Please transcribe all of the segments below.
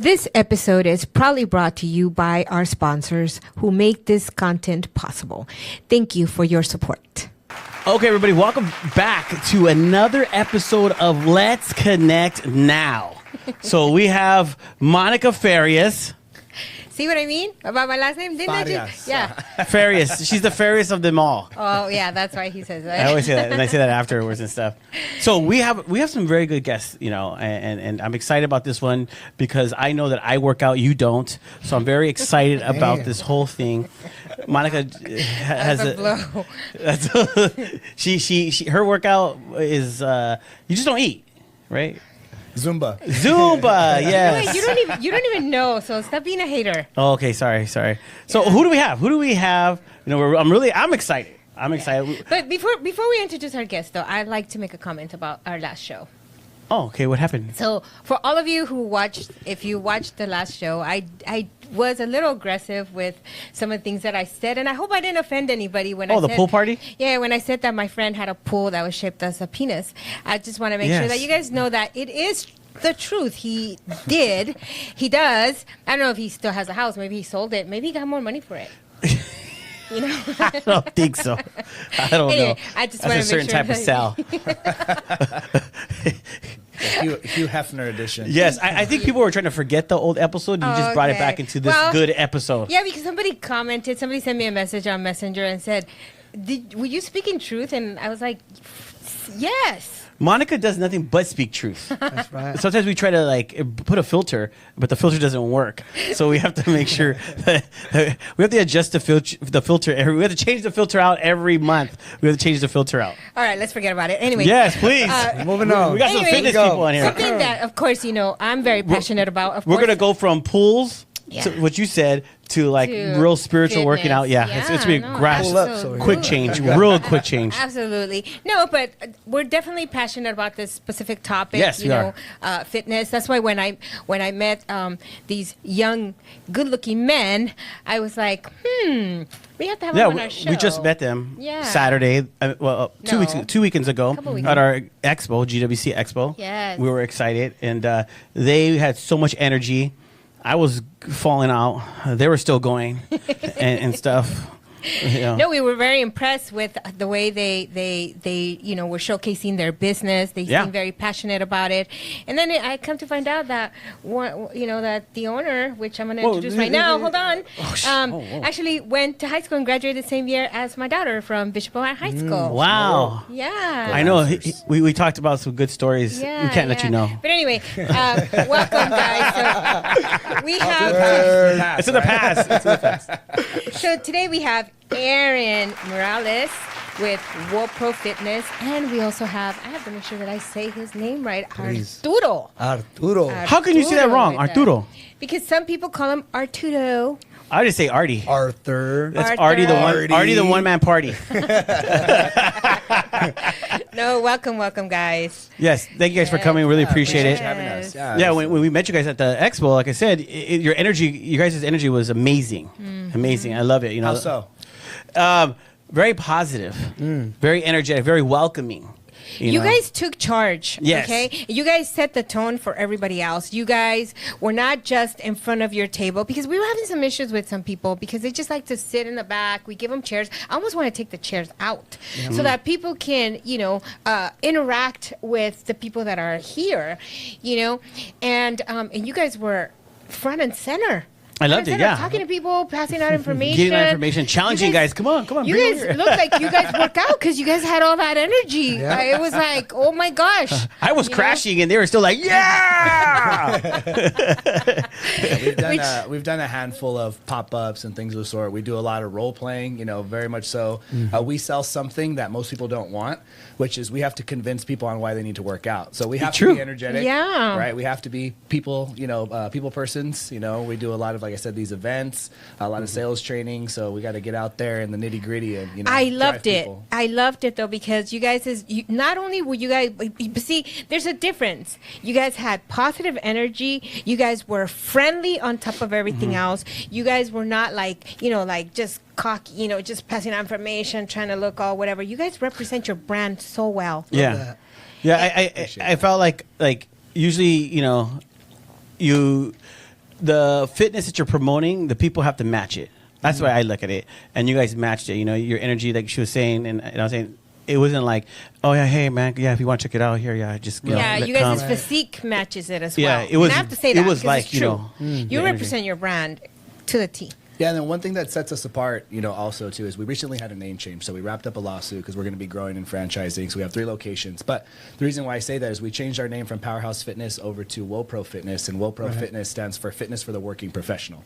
This episode is proudly brought to you by our sponsors who make this content possible. Thank you for your support. Okay, everybody, welcome back to another episode of Let's Connect Now. So we have Monica Farias. See what I mean about my last name? Didn't I just? Yeah. Farias. She's the Farias of them all. Oh, yeah, that's why he says that. I always say that, and I say that afterwards and stuff. So we have some very good guests, you know, and I'm excited about this one because I know that I work out, you don't. So I'm very excited about this whole thing. Monica has a blow. She her workout is you just don't eat, right? Zumba, yes. You don't even know, so stop being a hater. Oh, okay, sorry. So who do we have? You know, I'm excited. But before we introduce our guest, though, I'd like to make a comment about our last show. Oh, okay. What happened? So for all of you who watched, if you watched the last show, I was a little aggressive with some of the things that I said, and I hope I didn't offend anybody when I said... Oh, the pool party? Yeah, when I said that my friend had a pool that was shaped as a penis. I just want to make sure that you guys know that it is the truth. He does. I don't know if he still has a house. Maybe he sold it. Maybe he got more money for it. You know? I don't think so. I don't know. I just That's a certain type of sell. Hugh Hefner edition. Yes, I think people were trying to forget the old episode. And you just brought it back into this good episode. Yeah, because somebody sent me a message on Messenger and said, were you speaking truth? And I was like, yes. Monica does nothing but speak truth. That's right. Sometimes we try to put a filter, but the filter doesn't work. So we have to make sure that we have to adjust the filter. We have to change the filter out every month. We have to change the filter out. All right, let's forget about it. Anyway. Yes, please. Moving on. We got some fitness people on here. Something that, of course, you know, I'm very passionate about. We're going to go from pools, to what you said, to real spiritual fitness. working out. Yeah, it's going to be quick change, real quick change. Absolutely. No, but we're definitely passionate about this specific topic. Yes, we are. Fitness. That's why when I met these young, good-looking men, I was like, we have to have them on our show. We just met them Saturday. Two weekends ago at our expo, GWC Expo. Yes. We were excited, and they had so much energy. I was falling out. They were still going and stuff. You know. No, we were very impressed with the way they were showcasing their business. They seemed very passionate about it. And then I come to find out that that the owner, which I'm going to introduce right now, hold on, actually went to high school and graduated the same year as my daughter from Bishop O'Hare High School. Wow. Yeah. I know. We talked about some good stories. Yeah, we can't let you know. But anyway, welcome, guys. So we have... It's in the past. So today we have Aaron Morales with WO ProFitness, and we also have, I have to make sure that I say his name right, Arturo. How can you say that wrong, Arturo? Because some people call him Arturo. I just say Artie. Arthur. That's Artie the one-man party. No, welcome, guys. Yes, thank you guys for coming. Really appreciate it. Having us. Yeah, when we met you guys at the expo, like I said, your guys' energy was amazing. Amazing. I love it. You know. How so? Very positive, very energetic, very welcoming. You guys took charge, yes. Okay? You guys set the tone for everybody else. You guys were not just in front of your table, because we were having some issues with some people because they just like to sit in the back. We give them chairs. I almost want to take the chairs out so that people can, interact with the people that are here, and you guys were front and center. I loved it, yeah. Talking to people, passing out information. Getting out information, challenging guys. Come on. You guys look like you guys work out because you guys had all that energy. Yeah. It was like, oh my gosh. I was crashing and they were still like, yeah! We've done a handful of pop-ups and things of the sort. We do a lot of role-playing, very much so. We sell something that most people don't want, which is we have to convince people on why they need to work out. So we have to be energetic. Yeah. Right? We have to be people, people persons. We do a lot of, like I said, these events, a lot of sales training. So we got to get out there in the nitty gritty and I loved it. People. I loved it though because you guys not only were you guys, see, there's a difference. You guys had positive energy. You guys were friendly on top of everything else. You guys were not like just cocky, just passing out information, trying to look all whatever. You guys represent your brand so well. Yeah, yeah. I felt like usually the fitness that you're promoting, the people have to match it. That's the way I look at it. And you guys matched it. You know, your energy, like she was saying, and I was saying, it wasn't like, oh yeah, hey man, yeah, if you want to check it out here, yeah, just you know, you guys' physique matches it as well. Yeah, it was. And I have to say that it was like, you know, you represent your brand to the T. Yeah, and then one thing that sets us apart, you know, also too, is we recently had a name change. So we wrapped up a lawsuit because we're going to be growing and franchising. So we have 3 locations. But the reason why I say that is we changed our name from Powerhouse Fitness over to WO ProFitness, and WO ProFitness stands for Fitness for the Working Professional.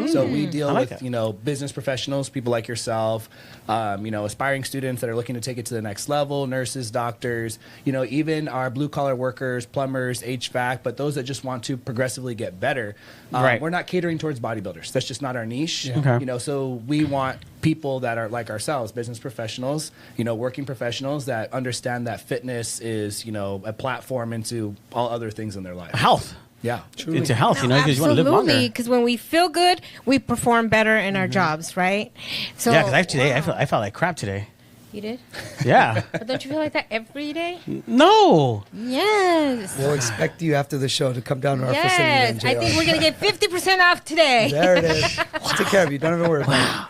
So we deal with you know, business professionals, people like yourself, you know, aspiring students that are looking to take it to the next level, nurses, doctors, you know, even our blue collar workers, plumbers, HVAC, but those that just want to progressively get better. We're not catering towards bodybuilders. That's just not our niche. Yeah. Okay. You know, so we want people that are like ourselves, business professionals, you know, working professionals that understand that fitness is, you know, a platform into all other things in their life. Health. Yeah, truly. Into health, you know, because you want to live longer. Absolutely, because when we feel good, we perform better in our jobs, right? So yeah, because today I felt like crap today. You did? Yeah. But don't you feel like that every day? No. Yes. We'll expect you after the show to come down to our facility. Yes, I think we're going to get 50% off today. There it is. We'll take care of you. Don't even worry about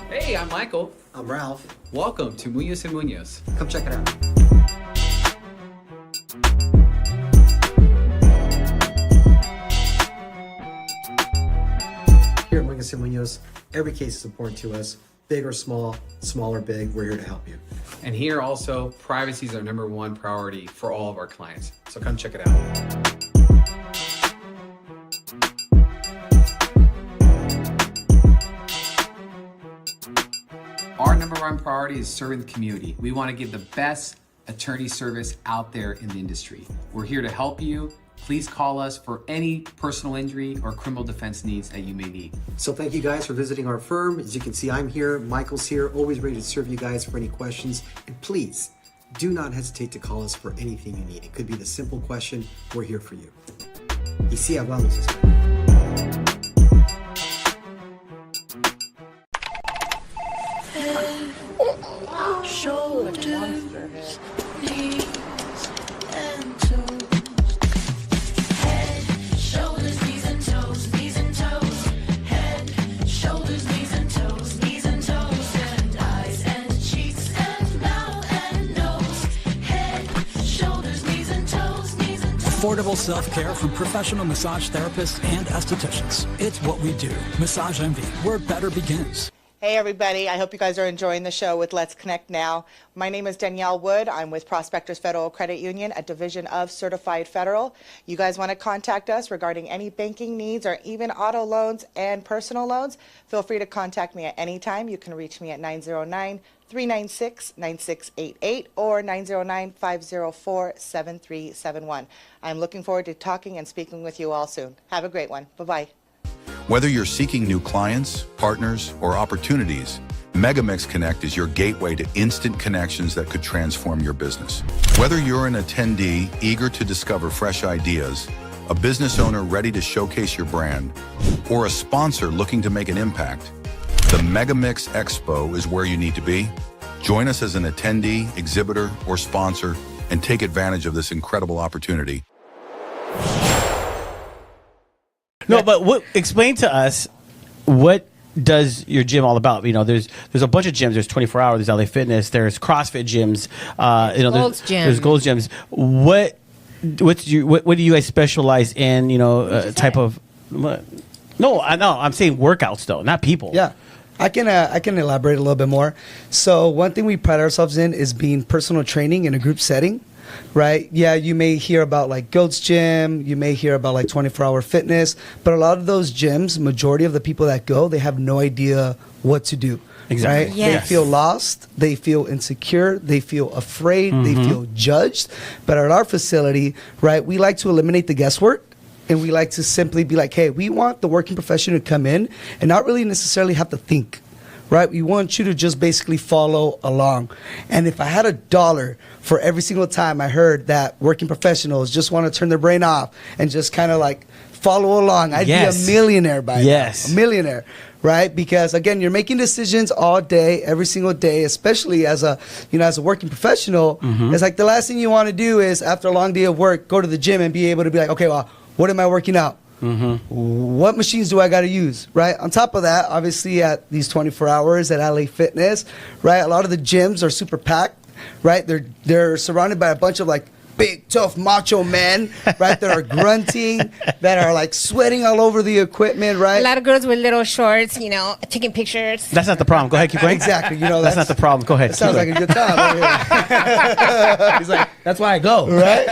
it. Hey, I'm Michael. I'm Ralph. Welcome to Munoz & Munoz. Come check it out. Here at Munoz & Munoz, every case is important to us. Big or small, small or big, we're here to help you. And here also, privacy is our #1 priority for all of our clients. So come check it out. Our #1 priority is serving the community. We want to give the best attorney service out there in the industry. We're here to help you. Please call us for any personal injury or criminal defense needs that you may need. So thank you guys for visiting our firm. As you can see, I'm here, Michael's here, always ready to serve you guys for any questions. And please, do not hesitate to call us for anything you need. It could be the simple question, we're here for you. Y sí, hablamos. Shoulders, knees, and toes. Head, shoulders, knees and toes, knees and toes. Head, shoulders, knees and toes, knees and toes. And eyes and cheeks and mouth and nose. Head, shoulders, knees and toes, knees and toes. Affordable self-care from professional massage therapists and estheticians. It's what we do. Massage Envy, where better begins. Hey everybody, I hope you guys are enjoying the show with Let's Connect Now. My name is Danielle Wood. I'm with Prospectors Federal Credit Union, a division of Certified Federal. You guys want to contact us regarding any banking needs or even auto loans and personal loans, feel free to contact me at any time. You can reach me at 909-396-9688 or 909-504-7371. I'm looking forward to talking and speaking with you all soon. Have a great one. Bye-bye. Whether you're seeking new clients, partners, or opportunities, Megamix Connect is your gateway to instant connections that could transform your business. Whether you're an attendee eager to discover fresh ideas, a business owner ready to showcase your brand, or a sponsor looking to make an impact, the Megamix Expo is where you need to be. Join us as an attendee, exhibitor, or sponsor and take advantage of this incredible opportunity. No, but explain to us, what does your gym all about? You know, there's a bunch of gyms. There's 24 Hour, there's LA Fitness, there's CrossFit gyms. You know, there's Gold's gyms. What do you guys specialize in? You know, type of. What? No, I know. I'm saying workouts though, not people. Yeah. I can elaborate a little bit more. So one thing we pride ourselves in is being personal training in a group setting. Right? Yeah, you may hear about like Goat's Gym, you may hear about like 24 Hour Fitness, but a lot of those gyms, majority of the people that go, they have no idea what to do. Exactly. Right? Yes. They feel lost, they feel insecure, they feel afraid, they feel judged. But at our facility, right, we like to eliminate the guesswork. And we like to simply be like, hey, we want the working professional to come in and not really necessarily have to think. Right? We want you to just basically follow along. And if I had $1 for every single time I heard that working professionals just want to turn their brain off and just kind of like follow along. I'd be a millionaire by now. A millionaire, right? Because again, you're making decisions all day, every single day, especially as a working professional. It's like the last thing you want to do is after a long day of work, go to the gym and be able to be like, okay, well, what am I working out? What machines do I got to use, right? On top of that, obviously at these 24 hours at LA Fitness, right? A lot of the gyms are super packed, right? They're surrounded by a bunch of like big, tough, macho men, right? That are grunting, that are like sweating all over the equipment, right? A lot of girls with little shorts, taking pictures. That's not the problem. Go ahead, keep going. Exactly. That's not the problem. Go ahead. That sounds like a good time over here. He's like, that's why I go. Right?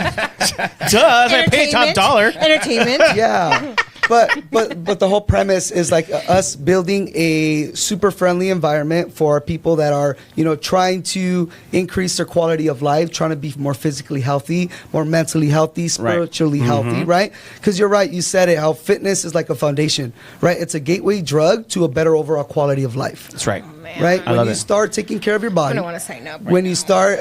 Duh, I pay top dollar. Entertainment. Yeah. But the whole premise is like us building a super friendly environment for people that are, trying to increase their quality of life, trying to be more physically healthy, more mentally healthy, spiritually healthy, right? Because you're right, you said it, how fitness is like a foundation, right? It's a gateway drug to a better overall quality of life. That's right. Right? When you start taking care of your body, I don't want to sign up. when you start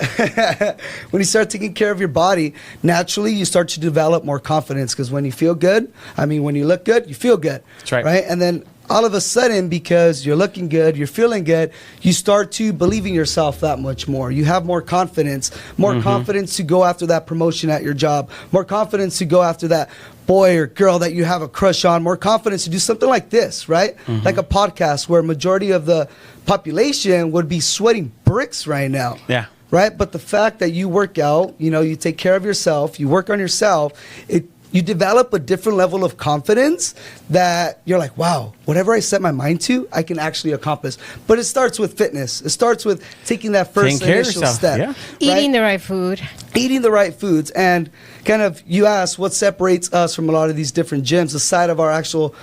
taking care of your body, naturally you start to develop more confidence, because when you feel good, when you look good, you feel good. That's right. Right? And then all of a sudden, because you're looking good, you're feeling good, you start to believe in yourself that much more. You have more confidence to go after that promotion at your job, more confidence to go after that boy or girl that you have a crush on, more confidence to do something like this, right? Like a podcast where majority of the population would be sweating bricks right now. Yeah. Right? But the fact that you work out, you take care of yourself, you work on yourself, you develop a different level of confidence that you're like, wow, whatever I set my mind to, I can actually accomplish. But it starts with fitness. It starts with taking that first initial step. Yeah. Right? Eating the right food. Eating the right foods. And kind of, you asked what separates us from a lot of these different gyms, aside of our actual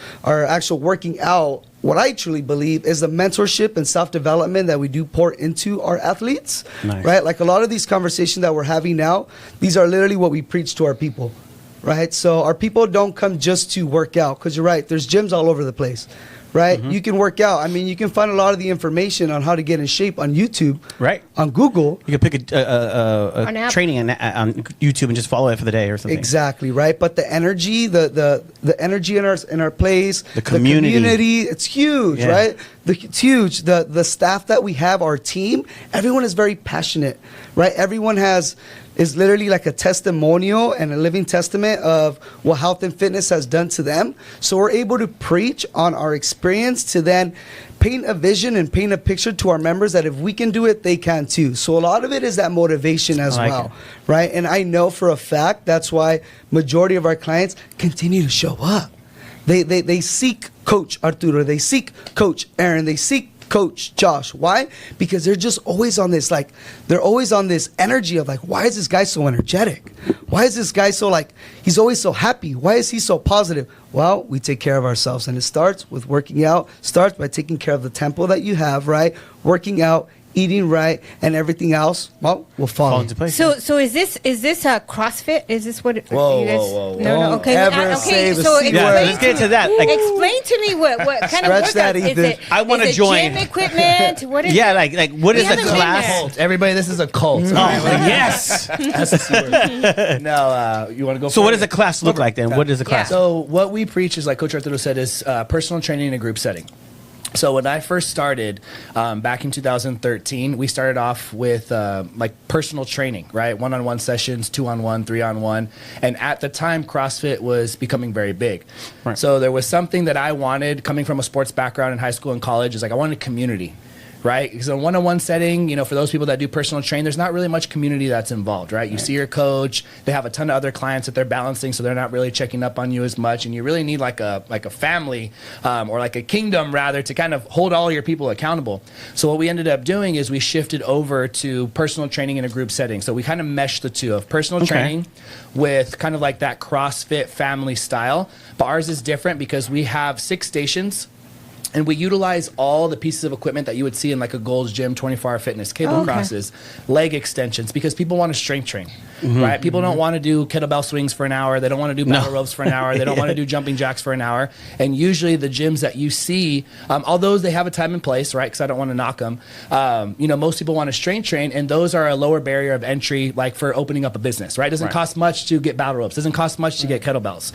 working out. What I truly believe is the mentorship and self-development that we do pour into our athletes, right? Like a lot of these conversations that we're having now, these are literally what we preach to our people, right? So our people don't come just to work out, because you're right, there's gyms all over the place, right? You can work out. You can find a lot of the information on how to get in shape on YouTube, right? On Google. You can pick a training on YouTube and just follow it for the day or something. Exactly, right? But the energy, the energy in our place, the community, it's huge, right? It's huge. The staff that we have, our team, everyone is very passionate, right? Everyone is literally like a testimonial and a living testament of what health and fitness has done to them. So we're able to preach on our experience to then paint a vision and paint a picture to our members that if we can do it, they can too. So a lot of it is that motivation as well, right? And I know for a fact that's why majority of our clients continue to show up. They seek Coach Arturo, they seek Coach Aaron, they seek Coach Josh. Why? Because they're just always on this, they're always on this energy of why is this guy so energetic? Why is this guy so he's always so happy? Why is he so positive? Well, we take care of ourselves, and it starts with working out, starts by taking care of the temple that you have, right? Working out, eating right, and everything else, well, will fall into place. So is this a CrossFit? Is this what? Whoa. No. Okay. Say the So C explain word. Let's get to that. Explain to me what kind of Stretch that, workout is Ethan. it? I wanna Is it join. Gym equipment. What is Yeah, it? what is We the haven't been class? there. Cult. Everybody, this is a cult. Yes. That's the C word. No, you want to go So for what it? does a class look like then? What is a class? So what we preach is, like Coach Arturo said, is personal training in a group setting. So when I first started back in 2013, we started off with personal training, right? One-on-one sessions, 2-on-1, 3-on-1. And at the time, CrossFit was becoming very big. Right. So there was something that I wanted coming from a sports background in high school and college, is I wanted community. Right? Because in a one-on-one setting, for those people that do personal training, there's not really much community that's involved, right? You see your coach, they have a ton of other clients that they're balancing, so they're not really checking up on you as much, and you really need like a family or like a kingdom rather to kind of hold all your people accountable. So what we ended up doing is we shifted over to personal training in a group setting. So we kind of meshed the two of personal training with kind of like that CrossFit family style, but ours is different because we have 6 stations. And we utilize all the pieces of equipment that you would see in like a Gold's Gym, 24-hour fitness, cable crosses, leg extensions, because people want to strength train, right? People don't want to do kettlebell swings for an hour. They don't want to do battle ropes for an hour. They don't want to do jumping jacks for an hour. And usually the gyms that you see, although they have a time and place, right? Because I don't want to knock them. Most people want to strength train, and those are a lower barrier of entry, like for opening up a business, right? It doesn't cost much to get battle ropes. It doesn't cost much to get kettlebells,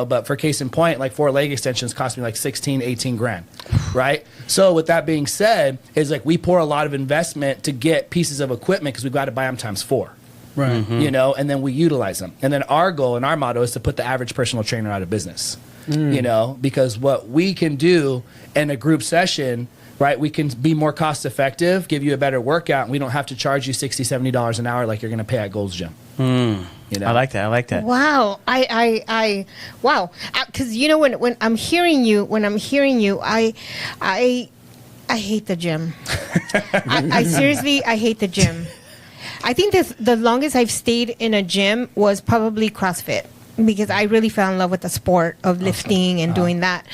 but for case in point, like 4 leg extensions cost me like 16, 18 grand, right? So with that being said, is like we pour a lot of investment to get pieces of equipment because we've got to buy them times 4. Right. And then we utilize them. And then our goal and our motto is to put the average personal trainer out of business, because what we can do in a group session, right, we can be more cost effective, give you a better workout, and we don't have to charge you $60, $70 an hour like you're going to pay at Gold's Gym. I like that. Wow. Wow. Because when I'm hearing you, I hate the gym. I seriously, I hate the gym. I think the longest I've stayed in a gym was probably CrossFit, because I really fell in love with the sport of lifting and doing that.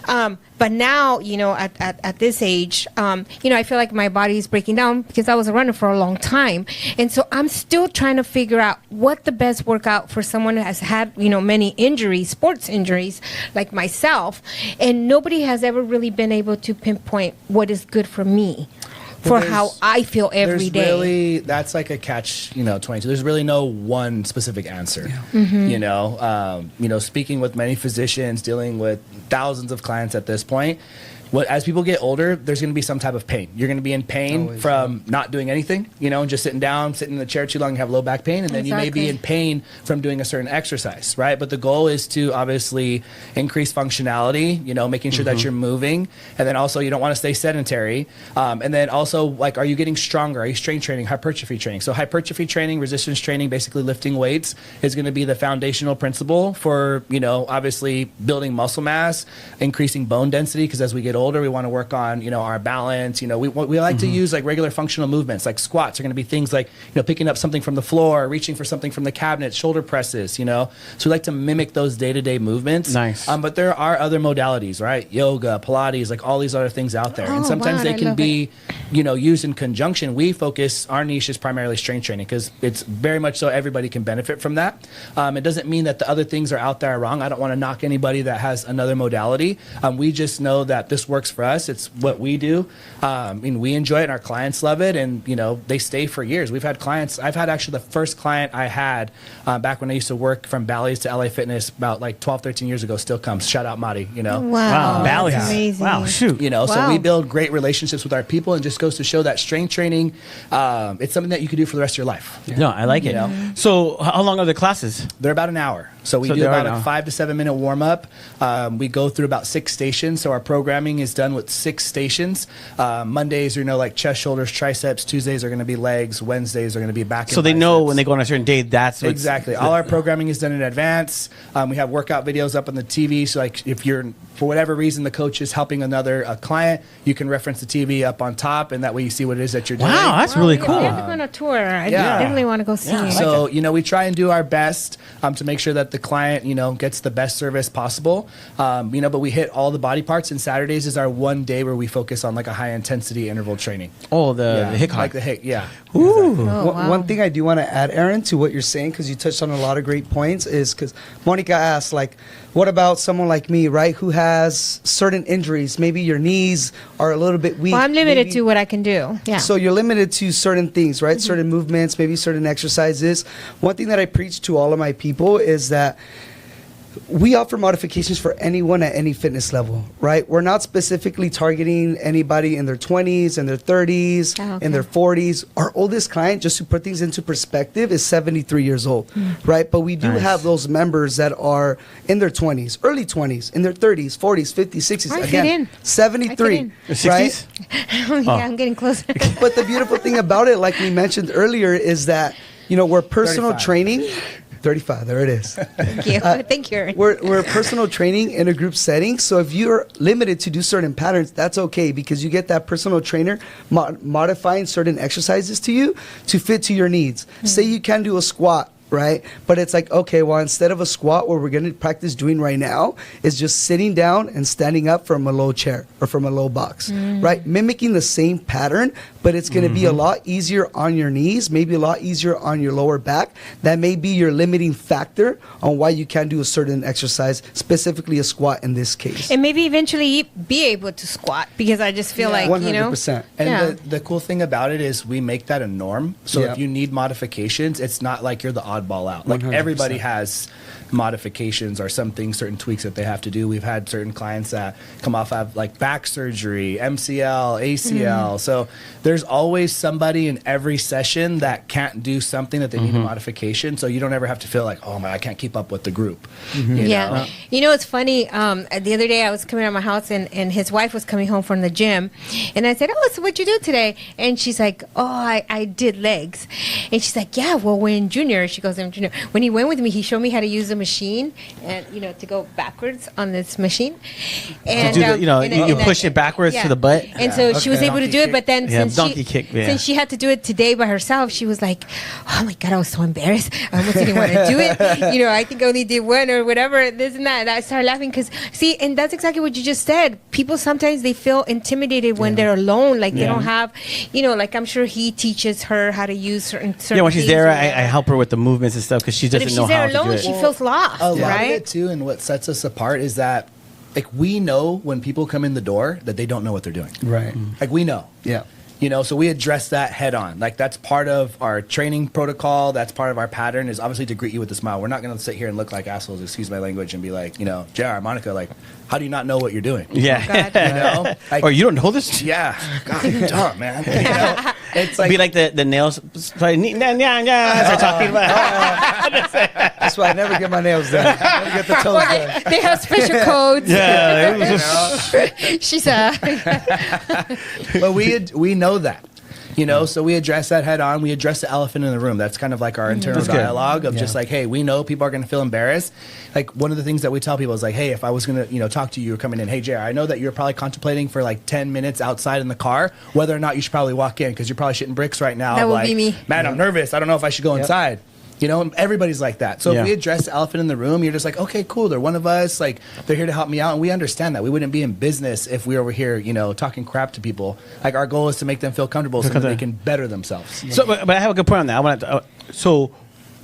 But now, at this age, I feel like my body is breaking down because I was a runner for a long time. And so I'm still trying to figure out what the best workout for someone who has had, many injuries, sports injuries like myself. And nobody has ever really been able to pinpoint what is good for me. For how I feel every day. Really, that's like a catch, 22. There's really no one specific answer. Speaking with many physicians, dealing with thousands of clients at this point, as people get older, there's going to be some type of pain. You're going to be in pain from not doing anything, and just sitting in the chair too long and have low back pain. And then you may be in pain from doing a certain exercise, right? But the goal is to obviously increase functionality, making sure that you're moving. And then also you don't want to stay sedentary. And then also, like, are you getting stronger? Are you strength training, hypertrophy training? So hypertrophy training, resistance training, basically lifting weights is going to be the foundational principle for, obviously building muscle mass, increasing bone density, because as we get older, we want to work on our balance. We like to use like regular functional movements, like squats are going to be things like picking up something from the floor, reaching for something from the cabinet, shoulder presses. So we like to mimic those day-to-day movements. Nice. But there are other modalities, right? Yoga, Pilates, like all these other things out there, and sometimes they can be used in conjunction. We focus, our niche is primarily strength training because it's very much so everybody can benefit from that. It doesn't mean that the other things are out there wrong. I don't want to knock anybody that has another modality. We just know that this works for us. It's what we do. We enjoy it and our clients love it, and they stay for years. We've had clients. I've had actually the first client I had back when I used to work from Bally's to LA Fitness about like 12, 13 years ago still comes. Shout out Madi, Wow. Bally's. Amazing. Wow, shoot. So we build great relationships with our people, and just goes to show that strength training, it's something that you can do for the rest of your life. No, I like it. So how long are the classes? They're about an hour. So we do about a 5 to 7 minute warm up. We go through about 6 stations. So our programming is done with 6 stations. Mondays are, like chest, shoulders, triceps. Tuesdays are going to be legs. Wednesdays are going to be back. So they know when they go on a certain day, that's what's exactly. All our programming is done in advance. We have workout videos up on the TV. So like if you're, for whatever reason, the coach is helping a client, you can reference the TV up on top, and that way you see what it is that you're doing. Wow, that's really cool. We have to go on a tour. I definitely want to go see it. So, we try and do our best to make sure that the client, gets the best service possible. But we hit all the body parts, and Saturdays is our one day where we focus on like a high intensity interval training. Oh, the hick like the hick, yeah. Ooh. Exactly. One thing I do want to add, Aaron, to what you're saying, because you touched on a lot of great points, is because Monica asked, like, what about someone like me, right, who has certain injuries? Maybe your knees are a little bit weak. Well, I'm limited to what I can do. Yeah. So you're limited to certain things, right? Certain movements, maybe certain exercises. One thing that I preach to all of my people is that we offer modifications for anyone at any fitness level, right? We're not specifically targeting anybody in their 20s, in their 30s, in their 40s. Our oldest client, just to put things into perspective, is 73 years old, right? But we do have those members that are in their 20s, early 20s, in their 30s, 40s, 50s, 60s. I fit in. 73, right? Yeah, I'm getting closer. But the beautiful thing about it, like we mentioned earlier, is that, we're personal 35. training. 35, there it is. Thank you. Thank you. We're personal training in a group setting. So if you're limited to do certain patterns, that's okay, because you get that personal trainer modifying certain exercises to you to fit to your needs. Say you can do a squat right? But it's like, okay, well, instead of a squat, what we're going to practice doing right now is just sitting down and standing up from a low chair or from a low box, right? Mimicking the same pattern, but it's going to be a lot easier on your knees, maybe a lot easier on your lower back. That may be your limiting factor on why you can't do a certain exercise, specifically a squat in this case. And maybe eventually be able to squat, because I just feel like, 100%. And the cool thing about it is we make that a norm. So if you need modifications, it's not like you're the oddball out. Like 100%. everybody has modifications or something, certain tweaks that they have to do. We've had certain clients that come off of like back surgery, MCL, ACL. So there's always somebody in every session that can't do something that they need a modification. So you don't ever have to feel like, oh my, I can't keep up with the group. You know? You know, it's funny. The other day I was coming out of my house and his wife was coming home from the gym. And I said, oh, so what'd you do today? And she's like, oh, I did legs. And she's like, yeah, well, when Junior, she goes, I'm Junior. When he went with me, he showed me how to use the machine and, you know, to go backwards on this machine. And, you push it backwards to the butt. And so she was able to do it. But then since she had to do it today by herself, she was like, oh my God, I was so embarrassed. I almost didn't want to do it. You know, I think I only did one or whatever, this and that. And I started laughing because, see, and that's exactly what you just said. People sometimes they feel intimidated when they're alone. Like they don't have, you know, like I'm sure he teaches her how to use certain when she's there, I help her with the movements and stuff because she doesn't know how to do it. But if she's there alone, she feels lost, a lot right? of it too, and what sets us apart is that, like, we know when people come in the door that they don't know what they're doing. Right. Like, we know. Yeah. You know, so we address that head on. Like, that's part of our training protocol. That's part of our pattern, is obviously to greet you with a smile. We're not going to sit here and look like assholes, excuse my language, and be like, you know, JR, Monica, like, how do you not know what you're doing? Yeah. Oh, You know? Like, Or you don't know this? yeah. God, you're dumb, man. You know? It's like, Be like the nails. Start talking about. That's why I never get my nails done. I never get the toes done. They have special codes. She's but we know that. You know, so we address that head on. We address the elephant in the room. That's kind of like our internal dialogue of just like, hey, we know people are going to feel embarrassed. Like, one of the things that we tell people is like, hey, if I was going to, you know, talk to you, coming in, hey, JR, I know that you're probably contemplating for like 10 minutes outside in the car whether or not you should probably walk in because you're probably shitting bricks right now. That would like, be me. Man, I'm nervous. I don't know if I should go inside. You know, and everybody's like that. So if we address the elephant in the room, you're just like, okay, cool. They're one of us. Like, they're here to help me out. And we understand that. We wouldn't be in business if we were over here, you know, talking crap to people. Like, our goal is to make them feel comfortable so that they can better themselves. So, but I have a good point on that. I want to. So,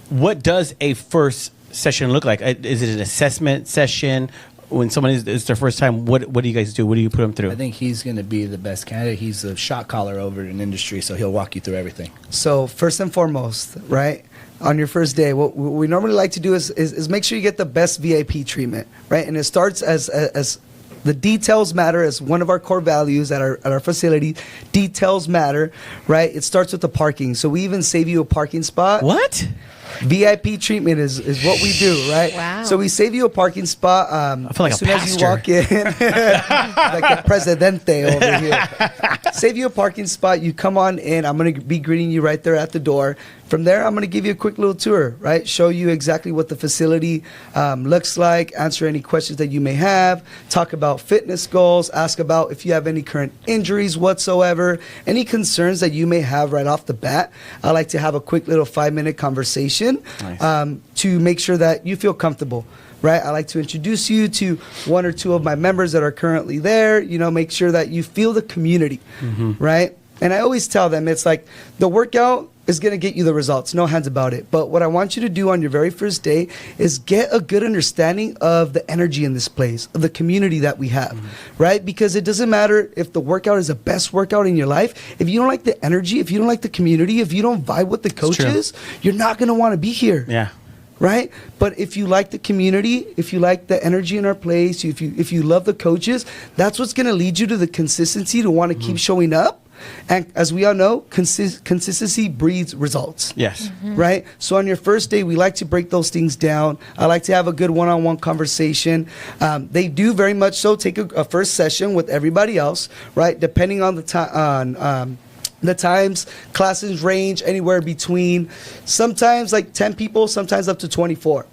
what does a first session look like? Is it an assessment session? When someone is their first time, what do you guys do? What do you put them through? I think he's going to be the best candidate. He's a shot caller over in industry, so he'll walk you through everything. So first and foremost, right, on your first day, what we normally like to do is make sure you get the best VIP treatment, right? And it starts as the details matter, as one of our core values at our facility. Details matter, right? It starts with the parking. So we even save you a parking spot. What? VIP treatment is what we do, right? Wow. So we save you a parking spot. I feel like as soon as you walk in, like the presidente over here. Save you a parking spot. You come on in. I'm going to be greeting you right there at the door. From there, I'm going to give you a quick little tour, right? Show you exactly what the facility looks like, answer any questions that you may have, talk about fitness goals, ask about if you have any current injuries whatsoever, any concerns that you may have right off the bat. I like to have a quick little 5-minute conversation to make sure that you feel comfortable. Right, I like to introduce you to one or two of my members that are currently there. You know, make sure that you feel the community, right? And I always tell them, it's like the workout is going to get you the results, no hands about it. But what I want you to do on your very first day is get a good understanding of the energy in this place, of the community that we have, right? Because it doesn't matter if the workout is the best workout in your life. If you don't like the energy, if you don't like the community, if you don't vibe with the coaches, you're not going to want to be here. Yeah. Right? But if you like the community, if you like the energy in our place, if you love the coaches, that's what's going to lead you to the consistency to want to keep showing up. And as we all know, consistency breeds results. Yes. Right? So on your first day, we like to break those things down. I like to have a good one-on-one conversation. They do very much so take a first session with everybody else, right? Depending on the time, the times, classes range anywhere between sometimes like 10 people, sometimes up to 24.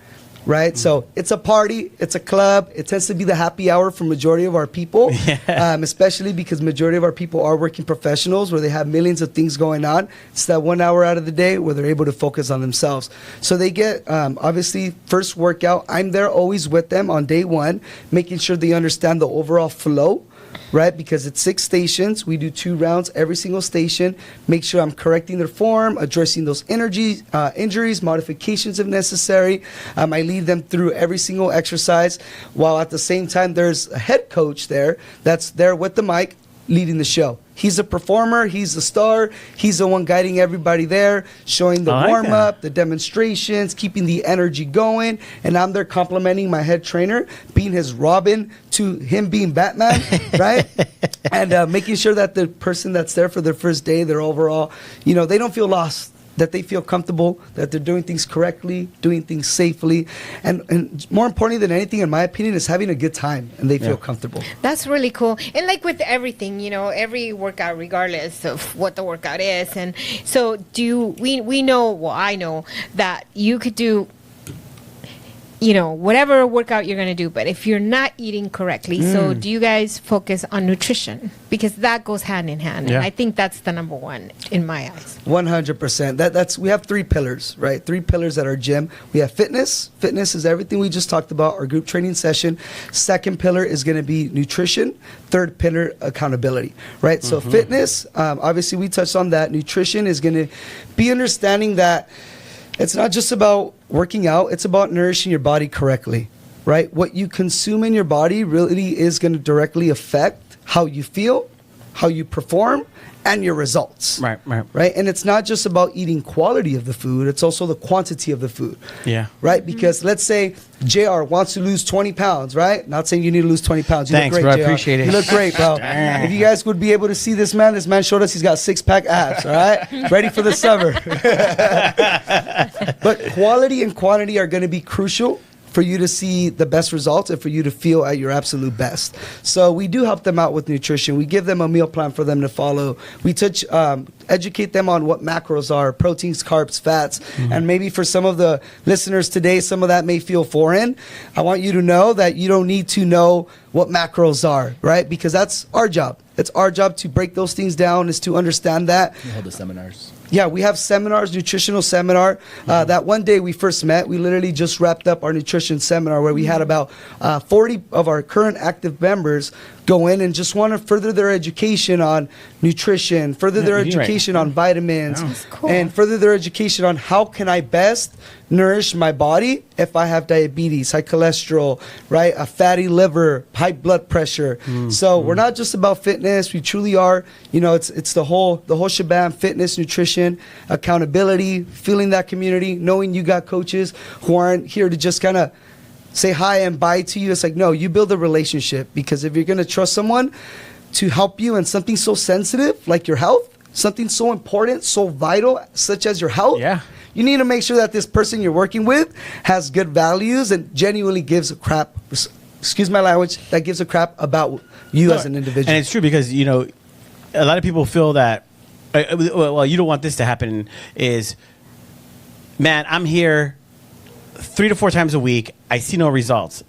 right? So it's a party, it's a club. It tends to be the happy hour for majority of our people, especially because majority of our people are working professionals where they have millions of things going on. It's that 1 hour out of the day where they're able to focus on themselves. So they get, obviously, first workout. I'm there always with them on day one, making sure they understand the overall flow, right? Because it's 6 stations. We do 2 rounds every single station. Make sure I'm correcting their form, addressing those injuries, modifications if necessary. I lead them through every single exercise, while at the same time there's a head coach there that's there with the mic leading the show. He's a performer, he's the star, he's the one guiding everybody there, showing the warm-up, the demonstrations, keeping the energy going, and I'm there complimenting my head trainer, being his Robin to him being Batman, right? And making sure that the person that's there for their first day, their overall, you know, they don't feel lost, that they feel comfortable, that they're doing things correctly, doing things safely. And more importantly than anything, in my opinion, is having a good time and they feel comfortable. That's really cool. And like with everything, you know, every workout, regardless of what the workout is. And so we know, well, I know that you could do, you know, whatever workout you're going to do, but if you're not eating correctly, so do you guys focus on nutrition? Because that goes hand in hand. And I think that's the number one in my eyes. 100%. That's we have 3 pillars, right? 3 pillars at our gym. We have fitness. Fitness is everything we just talked about, our group training session. Second pillar is going to be nutrition. Third pillar, accountability, right? So fitness, obviously we touched on that. Nutrition is going to be understanding that it's not just about working out, it's about nourishing your body correctly, right? What you consume in your body really is going to directly affect how you feel, how you perform, and your results. Right. And it's not just about eating quality of the food, it's also the quantity of the food. Yeah. Right? Because let's say JR wants to lose 20 pounds, right? Not saying you need to lose 20 pounds. You Thanks, look great, bro. I appreciate it. You look great, bro. If you guys would be able to see this man showed us he's got 6-pack abs, all right? Ready for the summer. But quality and quantity are going to be crucial for you to see the best results and for you to feel at your absolute best. So we do help them out with nutrition. We give them a meal plan for them to follow. We educate them on what macros are, proteins, carbs, fats. And maybe for some of the listeners today, some of that may feel foreign. I want you to know that you don't need to know what macros are, right? Because that's our job. It's our job to break those things down, is to understand that. You hold the seminars. Yeah, we have seminars, nutritional seminar. That one day we first met, we literally just wrapped up our nutrition seminar where we had about 40 of our current active members go in and just want to further their education on nutrition, further their education on vitamins, and further their education on how can I best nourish my body if I have diabetes, high cholesterol, right, a fatty liver, high blood pressure. So we're not just about fitness. We truly are, you know, it's the whole shebang: fitness, nutrition, accountability, feeling that community, knowing you got coaches who aren't here to just kind of say hi and bye to you. It's like, no, you build a relationship, because if you're going to trust someone to help you in something so sensitive like your health, something so important, so vital, such as your health, you need to make sure that this person you're working with has good values and genuinely gives a crap, excuse my language, that gives a crap about you as an individual. And it's true, because, you know, a lot of people feel that, well, you don't want this to happen, is, man, I'm here 3 to 4 times a week. I see no results,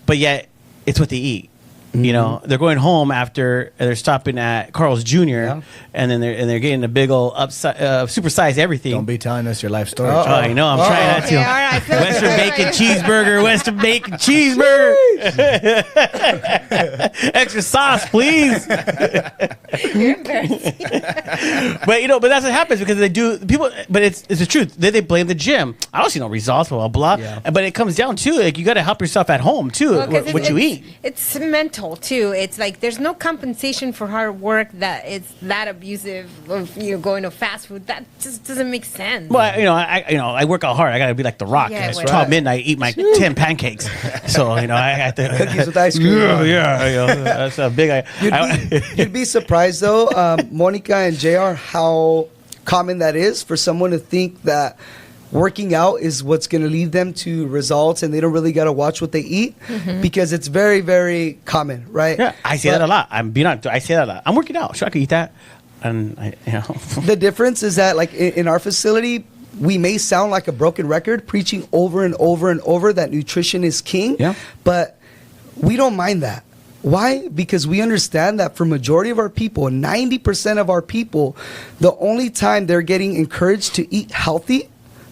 but yet it's what they eat. You know, they're going home after they're stopping at Carl's Jr. And then they're getting a big old supersized everything. Don't be telling us your life story. Oh, I know. I'm trying not to. Western bacon cheeseburger. Western bacon cheeseburger. Extra sauce, please. You're embarrassing. But you know, but that's what happens, because they do people. But it's the truth. They blame the gym. I don't see no results. Blah blah blah. But it comes down to, like, you got to help yourself at home too. What you eat. It's mental too. It's like there's no compensation for hard work that it's that abusive of, you know, going to fast food. That just doesn't make sense. Well, I work out hard. I got to be like The Rock. Yeah, At 12 midnight, eat my 10 pancakes. So, you know, I have to cookies with ice cream. That's a big. You'd be surprised though, Monica and JR, how common that is for someone to think that working out is what's going to lead them to results, and they don't really got to watch what they eat, because it's very, very common, right? Yeah, I say that a lot. I say that a lot. I'm working out. Sure, I could eat that. And the difference is that, like, in our facility, we may sound like a broken record, preaching over and over and over that nutrition is king. Yeah. But we don't mind that. Why? Because we understand that for majority of our people, 90% of our people, the only time they're getting encouraged to eat healthy,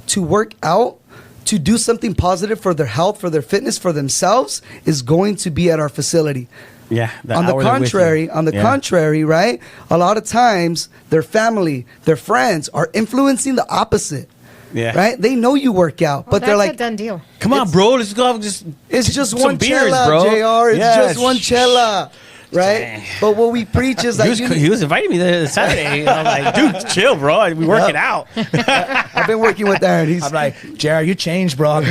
to work out, to do something positive for their health, for their fitness, for themselves, is going to be at our facility. Yeah. On the contrary, right? A lot of times their family, their friends are influencing the opposite. Yeah. Right? They know you work out, but they're that's like, a done deal. Come on, bro. Let's go have it's just some one beers, chela, bro. JR. It's Yeah, just one chela. Right? Dang. But what we preach is like, He was inviting me the Saturday. I'm like, dude, chill, bro. We working out. I've been working with Aaron. I'm like, Jared, you changed, bro. And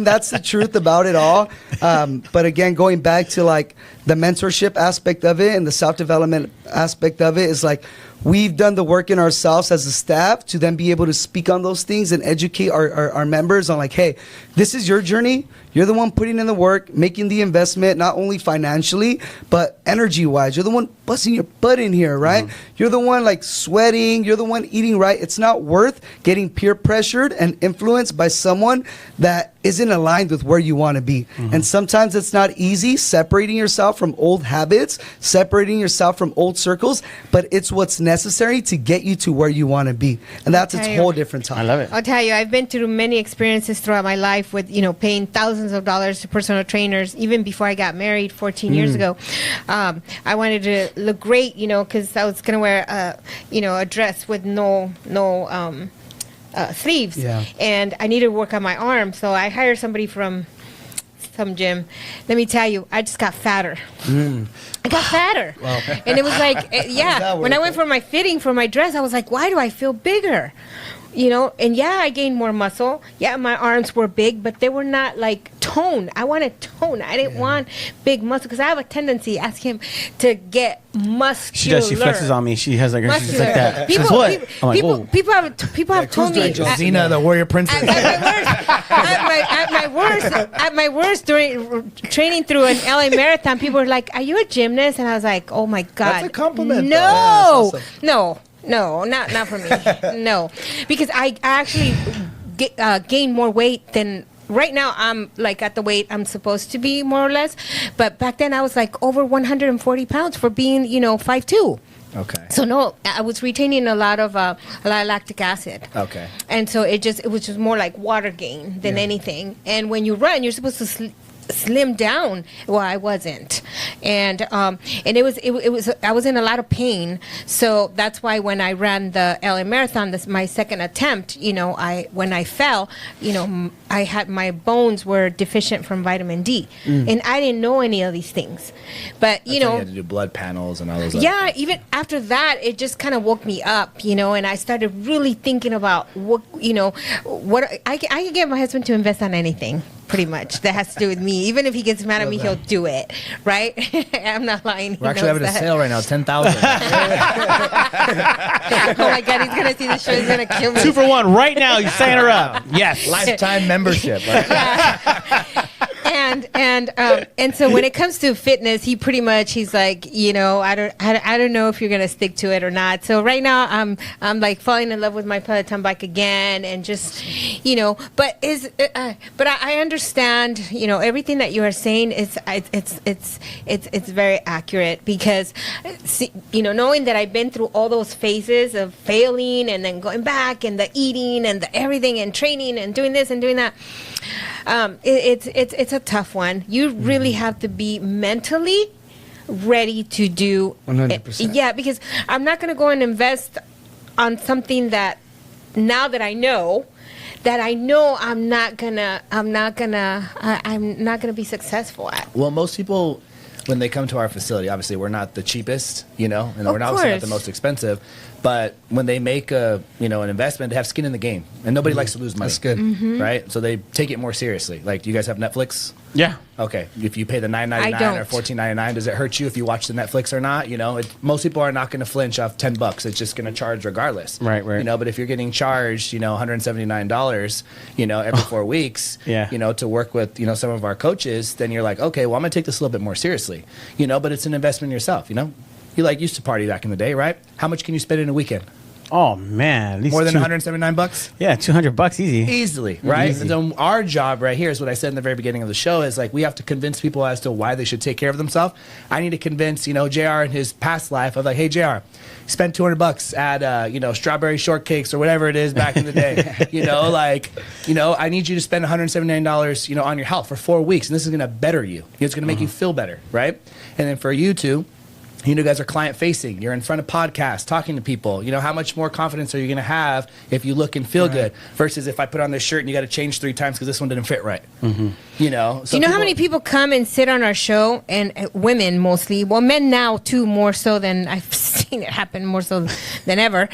that's the truth about it all. But again, going back to like the mentorship aspect of it and the self-development aspect of it is like, we've done the work in ourselves as a staff to then be able to speak on those things and educate our members on like, hey, this is your journey. You're the one putting in the work, making the investment, not only financially, but energy-wise. You're the one busting your butt in here, right? You're the one like sweating. You're the one eating right. It's not worth getting peer pressured and influenced by someone that isn't aligned with where you want to be. And sometimes it's not easy separating yourself from old habits, separating yourself from old circles, but it's what's necessary to get you to where you want to be. And that's its whole different topic. I love it. I'll tell you, I've been through many experiences throughout my life with, paying thousands of dollars to personal trainers. Even before I got married 14 years ago, I wanted to look great, because I was going to wear a dress with no sleeves. Yeah. And I needed to work on my arm. So I hired somebody from some gym. Let me tell you, I just got fatter. I got fatter. Wow. And it was like, that when I work? went for my fitting for my dress, I was like, why do I feel bigger? And I gained more muscle. Yeah, my arms were big, but they were not like tone. I wanted tone. I didn't want big muscle because I have a tendency, ask him, to get muscular. She does. She flexes on me. She has like, she's Muscular. like that. People, Says what? people, I'm like, people, whoa. people have told me Josina, the warrior princess. at my worst during training through an LA marathon, people were like, "Are you a gymnast?" And I was like, "Oh my god, That's a compliment, No, though. Yeah, that's awesome. no, not for me. No, because I actually gained more weight than. Right now, I'm like at the weight I'm supposed to be, more or less. But back then, I was like over 140 pounds for being, 5'2". Okay. So no, I was retaining a lot of lactic acid. Okay. And so it was just more like water gain than anything. And when you run, you're supposed to slim down. Well, I wasn't, and it was I was in a lot of pain. So that's why when I ran the LA marathon, my second attempt, when I fell, I had my bones were deficient from vitamin D, and I didn't know any of these things. But You had to do blood panels and all those. yeah, other things. even after that, it just kind of woke me up, and I started really thinking about what I can get my husband to invest on anything, pretty much, that has to do with me. Even if he gets mad at me, he'll do it, right? I'm not lying. We're actually having a sale right now, 10,000. Oh my God, he's gonna see the show. He's gonna kill me. 2 for 1 right now. You sign her up. Yes. Lifetime membership. Right? And so when it comes to fitness, he's like, I don't know if you're gonna stick to it or not. So right now I'm like falling in love with my Peloton bike again, and just but I understand everything that you are saying is it's very accurate, because knowing that I've been through all those phases of failing and then going back, and the eating and the everything and training and doing this and doing that. It's a tough one. You really have to be mentally ready to do 100%. Yeah, because I'm not going to go and invest on something that now that I know I'm not gonna be successful at. Well, most people, when they come to our facility, obviously we're not the cheapest, and we're obviously not the most expensive. But when they make an investment, they have skin in the game, and nobody likes to lose money. That's good. Right? So they take it more seriously. Like, do you guys have Netflix? Yeah. Okay. If you pay the I $9.99 don't. or $14.99, does it hurt you if you watch the Netflix or not? Most people are not going to flinch off $10. It's just going to charge regardless. Right. But if you're getting charged, $179, every 4 weeks, Yeah. to work with, some of our coaches, then you're like, okay, well, I'm going to take this a little bit more seriously, but it's an investment in yourself, You used to party back in the day, right? How much can you spend in a weekend? Oh man, at least More than $179? Yeah, $200 easy. Easily, right? Easy. And so our job right here is what I said in the very beginning of the show is like we have to convince people as to why they should take care of themselves. I need to convince, JR in his past life of like, hey, JR, spend $200 at, strawberry shortcakes or whatever it is back in the day. I need you to spend $179, on your health for 4 weeks. And this is going to better you. It's going to make you feel better, right? And then for you two, you guys are client facing. You're in front of podcasts, talking to people. How much more confidence are you going to have if you look and feel good versus if I put on this shirt and you got to change 3 times because this one didn't fit right. Mm-hmm. Do you know how many people come and sit on our show, and women mostly, well, men now too, more so than I've seen it happen, more so than ever.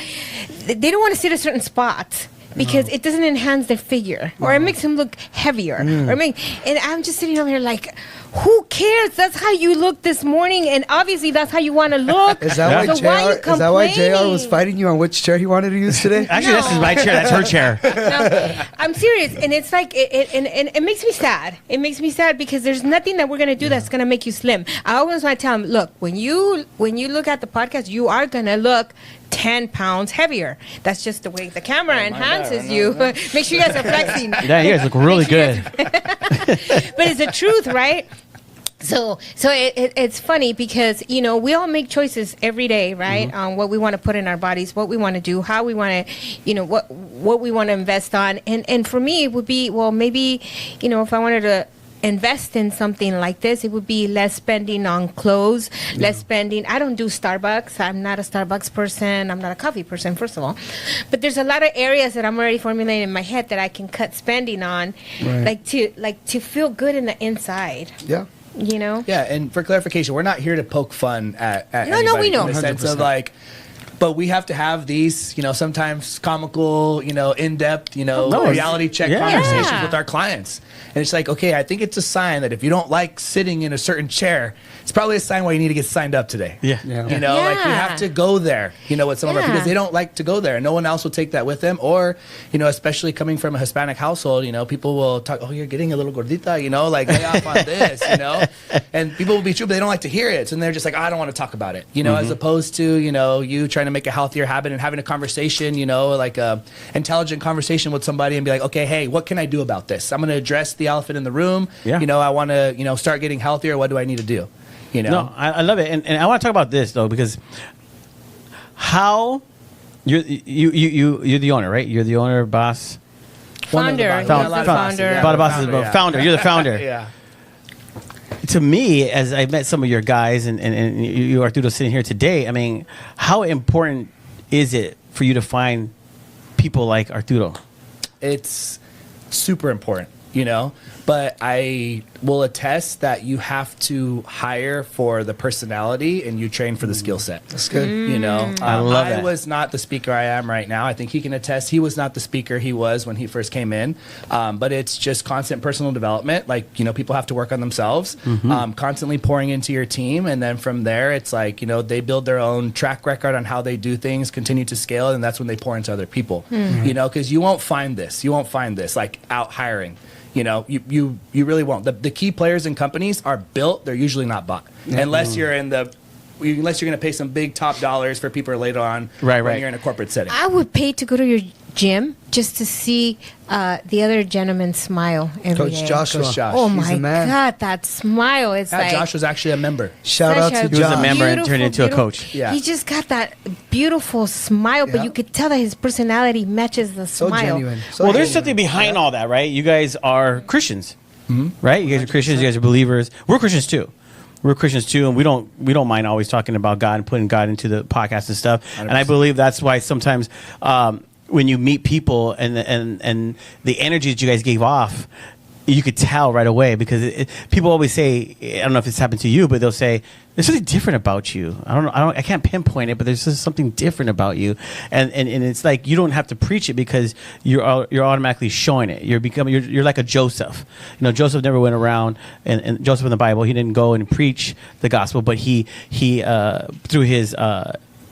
They don't want to sit a certain spot because it doesn't enhance their figure, or it makes them look heavier. And I'm just sitting over here like, who cares? That's how you look this morning, and obviously that's how you want to look. Is that why JR was fighting you on which chair he wanted to use today? Actually, this is my chair. That's her chair. No, I'm serious, and it's like it makes me sad. It makes me sad because there's nothing that we're gonna do that's gonna make you slim. I always want to tell them, look, when you look at the podcast, you are gonna look 10 pounds heavier. That's just the way the camera enhances you. Make sure you guys are flexing. Yeah, you guys look really good. But it's the truth, right? So it's funny because, we all make choices every day, right? On what we want to put in our bodies, what we want to do, how we want to, what we want to invest on. And for me, it would be, well, maybe, if I wanted to invest in something like this, it would be less spending on clothes, less spending. I don't do Starbucks. I'm not a Starbucks person. I'm not a coffee person, first of all. But there's a lot of areas that I'm already formulating in my head that I can cut spending on, like to feel good in the inside. Yeah. Yeah, and for clarification, we're not here to poke fun at No, we know. in the sense of like, but we have to have these, sometimes comical, in-depth, reality check conversations with our clients. And it's like, okay, I think it's a sign that if you don't like sitting in a certain chair, it's probably a sign why you need to get signed up today. Yeah. Like we have to go there, with some of our, because they don't like to go there and no one else will take that with them. Or, especially coming from a Hispanic household, people will talk, oh, you're getting a little gordita, like lay off on this, and people will be true, but they don't like to hear it. And they're just like, oh, I don't want to talk about it, as opposed to, you trying to make a healthier habit and having a conversation, like a intelligent conversation with somebody and be like, okay, hey, what can I do about this? I'm going to address the elephant in the room. Yeah. I want to, start getting healthier. What do I need to do? No, I love it, and I want to talk about this though because how you're the owner, right? You're the owner, boss, founder. Founder. You're the founder. Yeah. To me, as I met some of your guys and you Arturo sitting here today, I mean, how important is it for you to find people like Arturo? It's super important. But I will attest that you have to hire for the personality and you train for the skill set. That's good. I love that. I was not the speaker I am right now. I think he can attest. He was not the speaker he was when he first came in. But it's just constant personal development. Like, people have to work on themselves, constantly pouring into your team. And then from there, it's like, they build their own track record on how they do things, continue to scale. And that's when they pour into other people, because you won't find this. You won't find this like out hiring. You really won't. The key players in companies are built. They're usually not bought unless you're in unless you're going to pay some big top dollars for people later on when you're in a corporate setting. I would pay to go to your gym just to see the other gentleman smile every day. Coach Josh. Oh my God, that smile! It's like Josh was actually a member. Shout out to Josh. He was a member and turned into a coach. Yeah. He just got that beautiful smile, but you could tell that his personality matches the So smile. genuine. Well, there's something behind all that, right? You guys are Christians, right? You guys are Christians. You guys are believers. We're Christians too. And we don't mind always talking about God and putting God into the podcast and stuff. 100%. And I believe that's why sometimes when you meet people and the energy that you guys gave off, you could tell right away because people always say, I don't know if it's happened to you, but they'll say there's something different about you. I can't pinpoint it, but there's just something different about you, and it's like you don't have to preach it because you're automatically showing it. You're like a Joseph. Joseph never went around, and Joseph in the Bible, he didn't go and preach the gospel, but he through his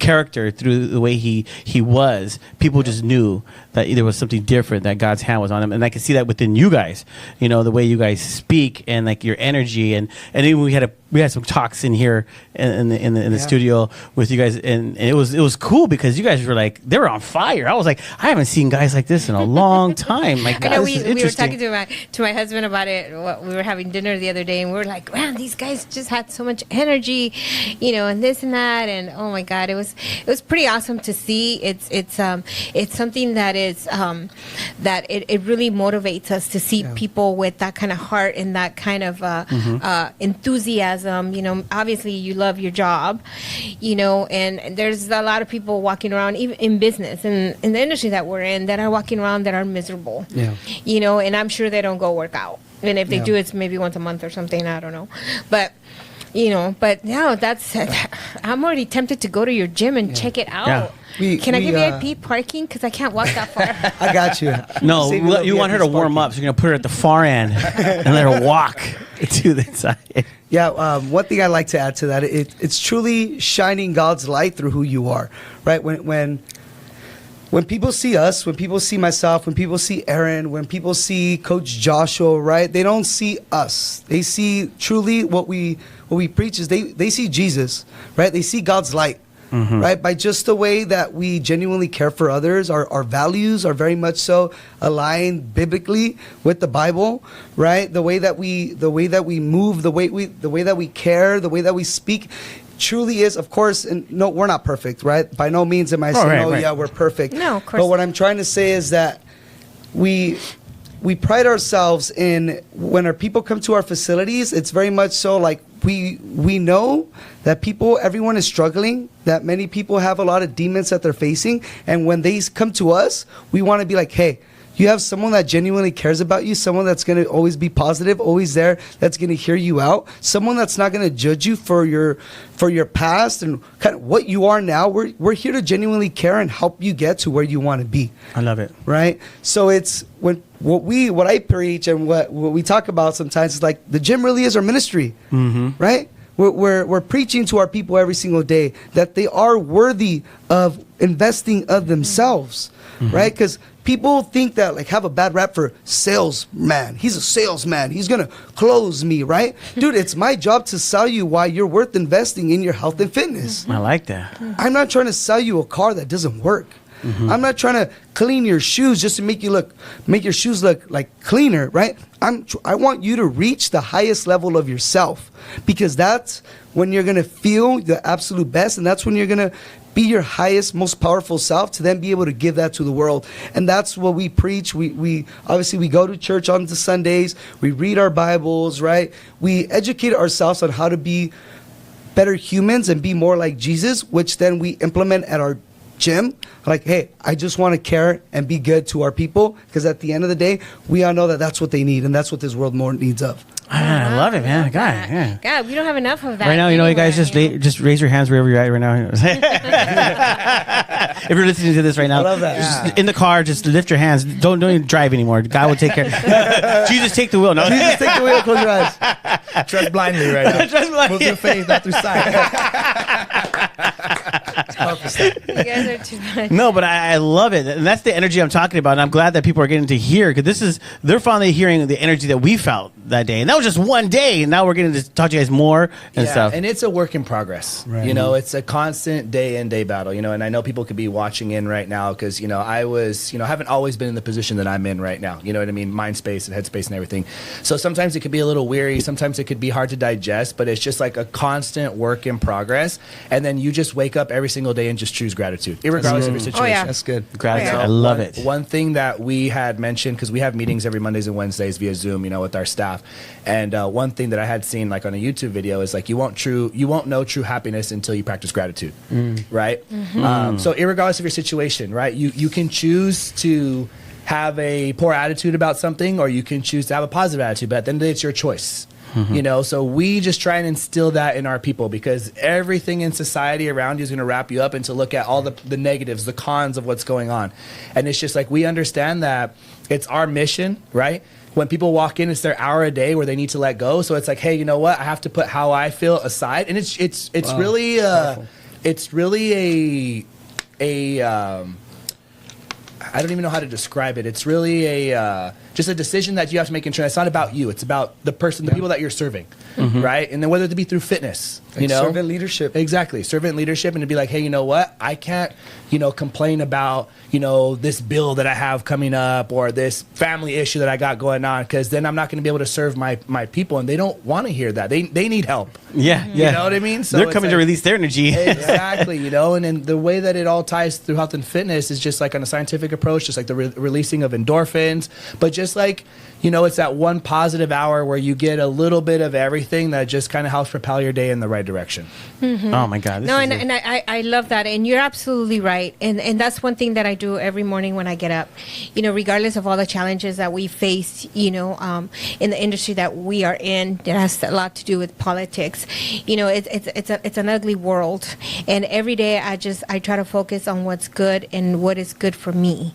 character, through the way he was, people just knew that there was something different, that God's hand was on him. And I can see that within you guys, the way you guys speak and like your energy. And even we we had some talks in here in the studio with you guys, and it was cool because you guys were like, they were on fire. I was like, I haven't seen guys like this in a long time. Like, I know this is we were interesting. talking to my husband about it. We were having dinner the other day, and we were like, man, these guys just had so much energy, you know, and this and that, and oh my God, it was pretty awesome to see. It's something that is that it really motivates us to see people with that kind of heart and that kind of enthusiasm. You know, obviously you love your job, you know, and there's a lot of people walking around, even in business and in the industry that we're in, that are walking around that are miserable. Yeah. You know, and I'm sure they don't go work out. And if they do, it's maybe once a month or something. I don't know. But, you know, I'm already tempted to go to your gym and check it out. Yeah. Can I get VIP parking? Because I can't walk that far. I got you. No, you want her to warm up, so you're going to put her at the far end and let her walk to the side. Yeah, one thing I'd like to add to that, it's truly shining God's light through who you are, right? When people see us, when people see myself, when people see Aaron, when people see Coach Joshua, right? They don't see us. They see truly what we preach is they see Jesus, right? They see God's light. Right, by just the way that we genuinely care for others, our values are very much so aligned biblically with the Bible. Right, the way that we move, the way that we care, the way that we speak, truly is, of course. And no, we're not perfect, right? By no means am I saying, yeah, we're perfect. No, of course. But what I'm trying to say is that we pride ourselves in when our people come to our facilities. It's very much so like we know that everyone is struggling, that many people have a lot of demons that they're facing. And when they come to us, we want to be like, hey, you have someone that genuinely cares about you, someone that's going to always be positive, always there, that's going to hear you out, someone that's not going to judge you for your past and kind of what you are now. We're here to genuinely care and help you get to where you want to be. I love it. Right? So it's what I preach and what we talk about sometimes is like the gym really is our ministry, right? We're preaching to our people every single day that they are worthy of investing of themselves, right? Because people think that like have a bad rap for salesman. He's a salesman. He's gonna close me, right? Dude, it's my job to sell you why you're worth investing in your health and fitness. I like that. I'm not trying to sell you a car that doesn't work. I'm not trying to clean your shoes just to make your shoes look like cleaner, right? I want you to reach the highest level of yourself, because that's when you're going to feel the absolute best, and that's when you're going to be your highest, most powerful self, to then be able to give that to the world. And that's what we preach. We obviously we go to church on the Sundays, we read our Bibles, right? We educate ourselves on how to be better humans and be more like Jesus, which then we implement at our gym. Like, hey, I just want to care and be good to our people, because at the end of the day, we all know that that's what they need, and that's what this world more needs of. I love it, man. God, we don't have enough of that. Right now, you know, you guys just raise your hands wherever you're at right now. If you're listening to this right now, I love that. Just in the car, just lift your hands. Don't even drive anymore. God will take care. Jesus, take the wheel. No, Jesus, take the wheel. Close your eyes. Trust blindly right now. Trust blindly. Move through faith, not through sight. You guys are too much. No, but I love it, and that's the energy I'm talking about. And I'm glad that people are getting to hear, because they're finally hearing the energy that we felt that day, and that was just one day. And now we're getting to talk to you guys more and stuff. And it's a work in progress. Right. You know, it's a constant day in, day battle. You know, and I know people could be watching in right now because I haven't always been in the position that I'm in right now. You know what I mean? Mind space and headspace and everything. So sometimes it could be a little weary. Sometimes it could be hard to digest. But it's just like a constant work in progress. And then you just wake up every single day and just choose gratitude, irregardless of your situation. Oh, yeah. That's good. Gratitude. Oh, yeah. I love it. One thing that we had mentioned, because we have meetings every Mondays and Wednesdays via Zoom, with our staff. And one thing that I had seen like on a YouTube video is like you won't know true happiness until you practice gratitude, right? So irregardless of your situation, right? You can choose to have a poor attitude about something, or you can choose to have a positive attitude. But at the end of the day, it's your choice. So we just try and instill that in our people, because everything in society around you is going to wrap you up and to look at all the negatives, the cons of what's going on. And it's just like we understand that it's our mission, right? When people walk in, it's their hour a day where they need to let go. So it's like, hey, you know what? I have to put how I feel aside. And it's Wow. really I don't even know how to describe it. It's really just a decision that you have to make internally. It's not about you. It's about the person, the people that you're serving, right? And then whether it be through fitness, you know, servant leadership. Exactly, servant leadership, and to be like, hey, you know what? I can't, you know, complain about, you know, this bill that I have coming up or this family issue that I got going on, because then I'm not going to be able to serve my people, and they don't want to hear that. They need help. Yeah, You know what I mean? So they're it's coming to like- release their energy. Exactly, you know, and then the way that it all ties through health and fitness is just like on a scientific approach, just like the releasing of endorphins, but just like, you know, it's that one positive hour where you get a little bit of everything that just kind of helps propel your day in the right direction. Oh my God. No, and I love that, and you're absolutely right, and that's one thing that I do every morning when I get up. You know, regardless of all the challenges that we face, you know, in the industry that we are in, that has a lot to do with politics. You know, it's an ugly world, and every day I try to focus on what's good and what is good for me.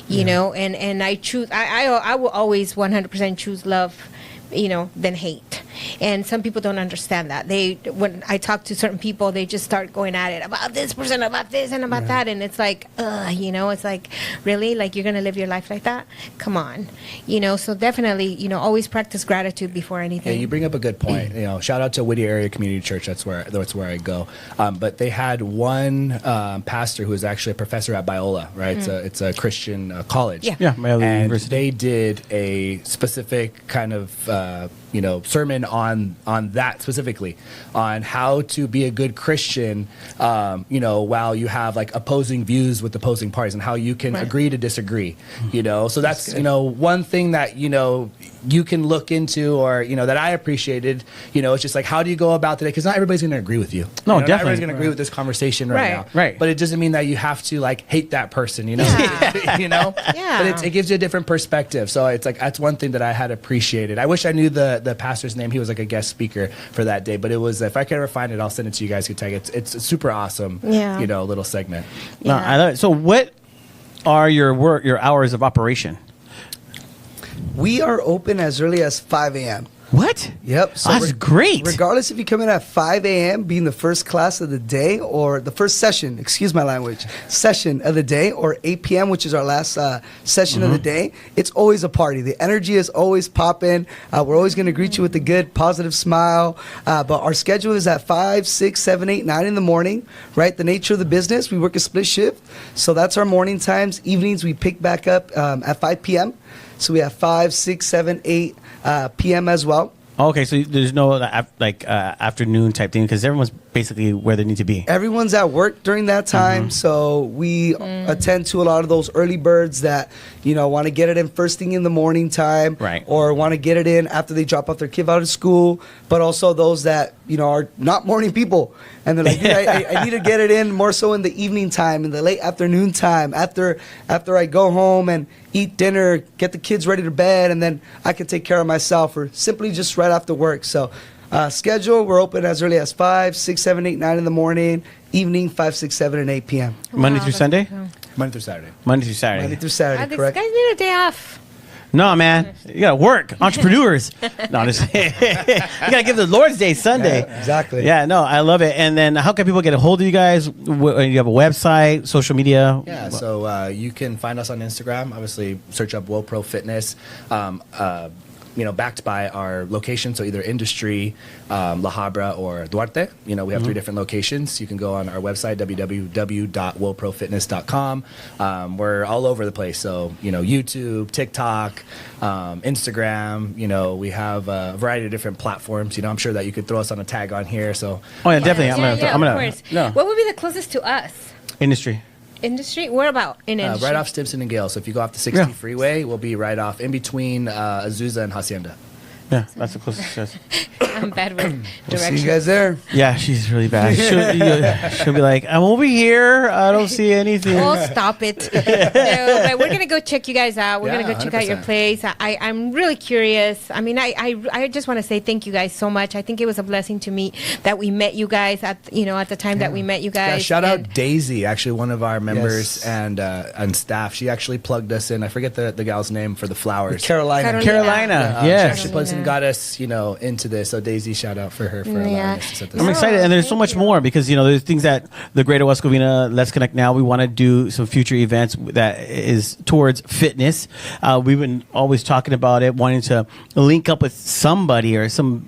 You know, and I choose. I will always 100% choose love, you know, than hate. And some people don't understand that. When I talk to certain people, they just start going at it about this person, about this, and about that. And it's like, you know, it's like, really? Like, you're going to live your life like that? Come on. You know, so definitely, you know, always practice gratitude before anything. Yeah, you bring up a good point. You know, shout out to Whittier Area Community Church. That's where I go. But they had one pastor who was actually a professor at Biola, right? It's a Christian college. Yeah, Biola and University. they did a specific kind of you know, sermon on that specifically, on how to be a good Christian, you know, while you have like opposing views with opposing parties, and how you can agree to disagree, you know. So that's you know, one thing that, you know, you can look into, or, you know, that I appreciated, you know, it's just like, how do you go about today? Because not everybody's going to agree with you. No, You know, not definitely. everybody's going to agree with this conversation right now. Right. But it doesn't mean that you have to like hate that person, you know. You know. Yeah. But it gives you a different perspective. So it's like, that's one thing that I had appreciated. I wish I knew the pastor's name. He was like a guest speaker for that day. But it was, if I can ever find it, I'll send it to you guys. You can take it. It's a super awesome, you know, little segment. No, I love it. So what are your hours of operation? We are open as early as 5 a.m. What? Yep. So That's great. Regardless if you come in at 5 a.m., being the first class of the day, or the first session, excuse my language, session of the day, or 8 p.m., which is our last session of the day, it's always a party. The energy is always popping. We're always going to greet you with a good, positive smile. But our schedule is at 5, 6, 7, 8, 9 in the morning, right? The nature of the business, we work a split shift. So that's our morning times. Evenings, we pick back up at 5 p.m. So we have 5, 6, 7, 8 p.m. as well. Okay, so there's no afternoon type thing, because everyone's basically where they need to be. Everyone's at work during that time, so we attend to a lot of those early birds that, you know, want to get it in first thing in the morning time, Right. or want to get it in after they drop off their kid out of school, but also those that, you know, are not morning people, and they're like, dude, I need to get it in more so in the evening time, in the late afternoon time, after I go home and eat dinner, get the kids ready to bed, and then I can take care of myself, or simply just right after work. So schedule, we're open as early as 5, 6, 7, 8, 9 in the morning, evening 5, 6, 7, and 8 p.m. Monday through Sunday? Monday through Saturday. Monday through Saturday. Monday through Saturday, These correct? guys need a day off. No, man. You got to work. Entrepreneurs. No, just you got to give the Lord's Day Sunday. Yeah, exactly. Yeah, no, I love it. And then how can people get a hold of you guys? You have a website, social media? Yeah, so you can find us on Instagram. Obviously, search up WO ProFitness. You know, backed by our location, so either Industry, La Habra, or Duarte. You know, we have 3 different locations. You can go on our website, www.woprofitness.com. We're all over the place. So, you know, YouTube, TikTok, Instagram. You know, we have a variety of different platforms. You know, I'm sure that you could throw us on a tag on here. So, Oh, yeah, definitely. Yeah, I'm of gonna, course. no. What would be the closest to us? Industry. Industry? Where about in industry? right off Stimson and Gale. So if you go off the 60 Yeah. freeway, we'll be right off in between Azusa and Hacienda. Yeah, that's the closest to us. I'm bad with See directions. you guys there. Yeah, she's really bad. She'll be like, I'm over here. I don't see anything. Oh, stop it. No, but we're going to go check you guys out. We're Yeah, going to go check out your 100%. place. I'm really curious. I mean, I just want to say thank you guys so much. I think it was a blessing to me that we met you guys at the time that we met you Yeah, guys. shout And- out Daisy, actually one of our members Yes. and staff. She actually plugged us in. I forget the gal's name for the flowers. Carolina. Carolina. Carolina. She Yes. actually plugs in and got us, into this. So Daisy, shout out for her for allowing us to set this I'm up. excited, and there's so much more because there's things that the Greater West Covina Let's Connect Now. We want to do some future events that is towards fitness. We've been always talking about it, wanting to link up with somebody or some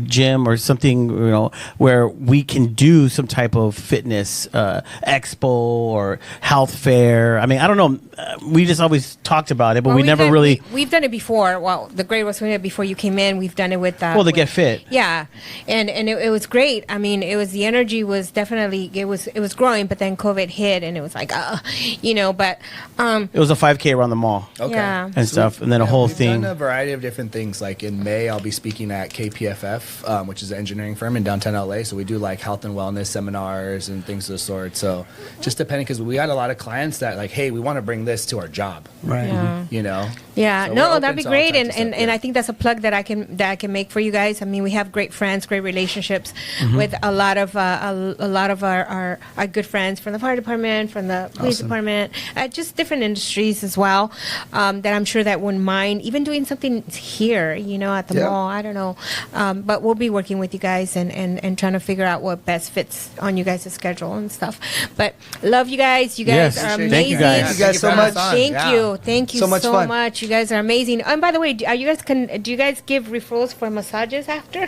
gym or something where we can do some type of fitness expo or health fair. I mean, I don't know. We just always talked about it, but we never really. We've done it before. Well, the Great West Covina, before you came in, we've done it with. To get fit. Yeah, and it was great. I mean, the energy was definitely it was growing, but then COVID hit, and it was like, but it was a 5K around the mall. Okay. Yeah. And stuff, and then a whole we've thing. done a variety of different things. Like in May, I'll be speaking at KPFF, which is an engineering firm in downtown LA. So we do like health and wellness seminars and things of the sort. So just depending, because we got a lot of clients that like, hey, we want to bring this to our job. Right. Yeah. So Yeah, we're no, open that'd be to all great, types and, of stuff, and I think that's a plug that I can make for you guys. I mean, we have great friends, great relationships with a lot of our good friends from the fire department, from the police department, just different industries as well. That I'm sure that wouldn't mind even doing something here, at the mall. I don't know, but we'll be working with you guys and trying to figure out what best fits on you guys' schedule and stuff. But love you guys. You guys are amazing. Thank you guys. Thank you guys so much. Thank you so much. So much. You guys are amazing. And by the way, do you guys give referrals for massages after?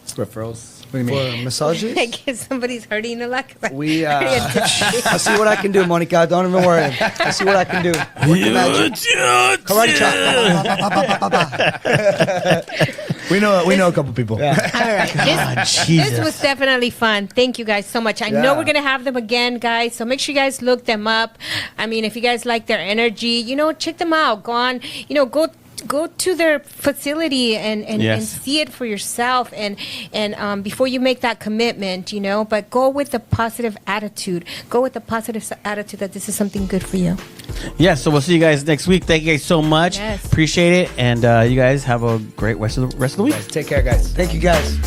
Referrals. What do you mean? For massages? Like if somebody's hurting a lot. We I'll see what I can do, Monica. Don't even worry. I'll see what I can do. Karate chop. we know a couple people. All right. This was definitely fun. Thank you guys so much. I know we're going to have them again, guys. So make sure you guys look them up. I mean, if you guys like their energy, check them out. Go on, go to their facility and see it for yourself and before you make that commitment, but go with the positive attitude. Go with the positive attitude that this is something good for you. Yes, so we'll see you guys next week. Thank you guys so much. Yes. Appreciate it. And you guys have a great rest of the week. Take care, guys. Thank you, guys.